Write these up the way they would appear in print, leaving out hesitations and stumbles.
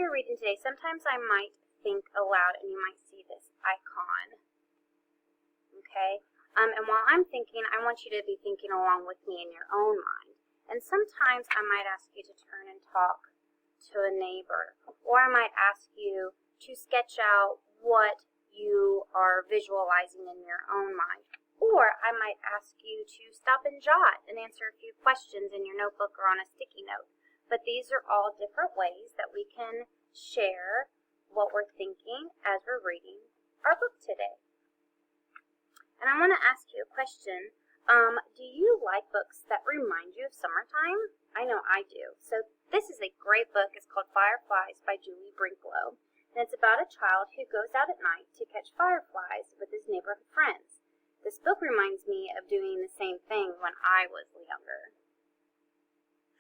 we were reading today, sometimes I might think aloud and you might see this icon. Okay? And while I'm thinking, I want you to be thinking along with me in your own mind. And sometimes I might ask you to turn and talk to a neighbor, or I might ask you to sketch out what you are visualizing in your own mind. Or I might ask you to stop and jot and answer a few questions in your notebook or on a sticky note. But these are all different ways that we can share what we're thinking as we're reading our book today. And I want to ask you a question. Do you like books that remind you of summertime? I know I do. So this is a great book. It's called Fireflies by Julie Brinklow. And it's about a child who goes out at night to catch fireflies with his neighborhood friends. This book reminds me of doing the same thing when I was younger.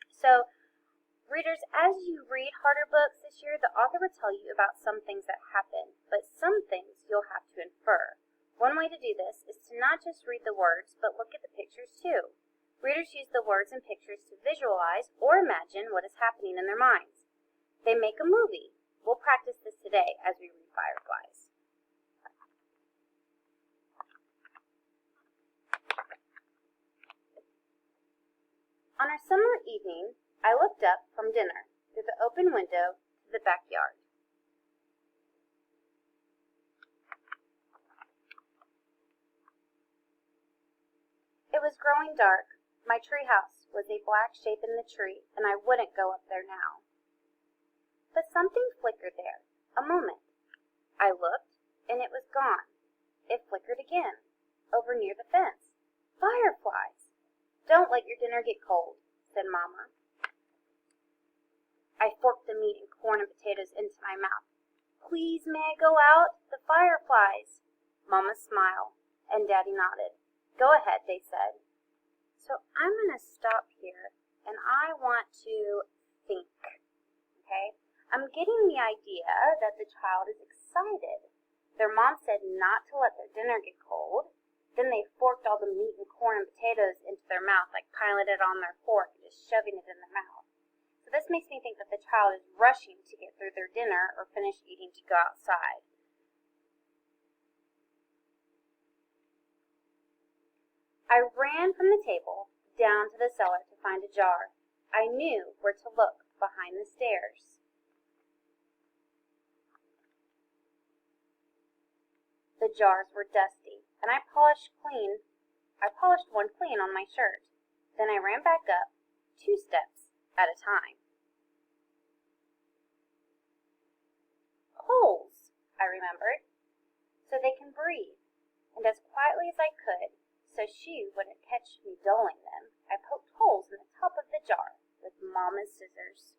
So, readers, as you read harder books this year, the author will tell you about some things that happen, but some things you'll have to infer. One way to do this is to not just read the words, but look at the pictures too. Readers use the words and pictures to visualize or imagine what is happening in their minds. They make a movie. We'll practice this today as we read Fireflies. On our summer evening, I looked up from dinner through the open window to the backyard. It was growing dark. My treehouse was a black shape in the tree, and I wouldn't go up there now. But something flickered there. A moment. I looked, and it was gone. It flickered again, over near the fence. Fireflies! Don't let your dinner get cold, said Mama. I forked the meat and corn and potatoes into my mouth. Please, may I go out? The fireflies. Mama smiled, and Daddy nodded. Go ahead, they said. So I'm going to stop here, and I want to think, okay? I'm getting the idea that the child is excited. Their mom said not to let their dinner get cold. Then they forked all the meat and corn and potatoes into their mouth, like piling it on their fork and just shoving it in their mouth. So this makes me think that the child is rushing to get through their dinner or finish eating to go outside. I ran from the table down to the cellar to find a jar. I knew where to look behind the stairs. The jars were dusty, and I polished one clean on my shirt. Then I ran back up, 2 steps at a time. Holes, I remembered, so they can breathe. And as quietly as I could, so she wouldn't catch me dulling them, I poked holes in the top of the jar with Mama's scissors.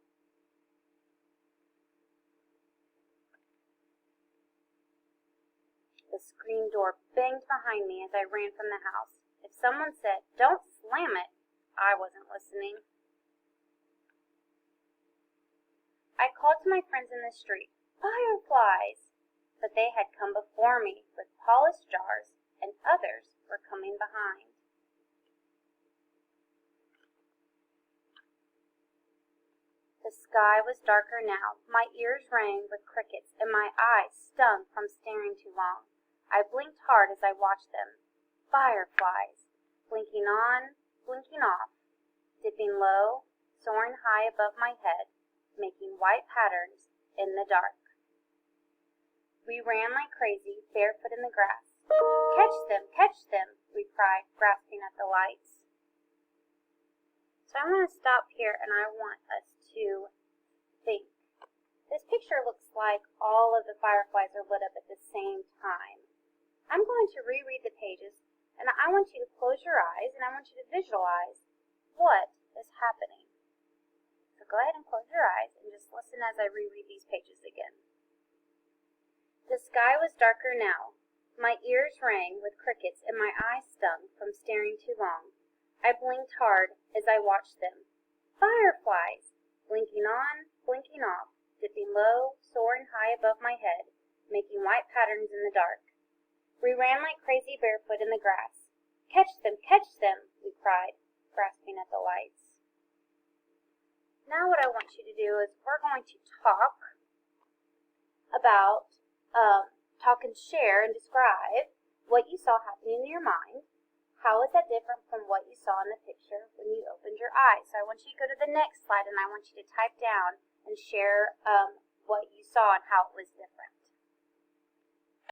The screen door banged behind me as I ran from the house. If someone said, "Don't slam it," I wasn't listening. I called to my friends in the street, "Fireflies!" But they had come before me with polished jars, and others were coming behind. The sky was darker now. My ears rang with crickets, and my eyes stung from staring too long. I blinked hard as I watched them. Fireflies, blinking on, blinking off, dipping low, soaring high above my head, making white patterns in the dark. We ran like crazy, barefoot in the grass. Catch them, we cried, grasping at the lights. So I want to stop here and I want us to think. This picture looks like all of the fireflies are lit up at the same time. I'm going to reread the pages, and I want you to close your eyes, and I want you to visualize what is happening. So go ahead and close your eyes, and just listen as I reread these pages again. The sky was darker now. My ears rang with crickets, and my eyes stung from staring too long. I blinked hard as I watched them. Fireflies, blinking on, blinking off, dipping low, soaring high above my head, making white patterns in the dark. We ran like crazy barefoot in the grass. Catch them, we cried, grasping at the lights. Now what I want you to do is we're going to talk about, talk and share and describe what you saw happening in your mind. How is that different from what you saw in the picture when you opened your eyes? So I want you to go to the next slide, and I want you to type down and share what you saw and how it was different.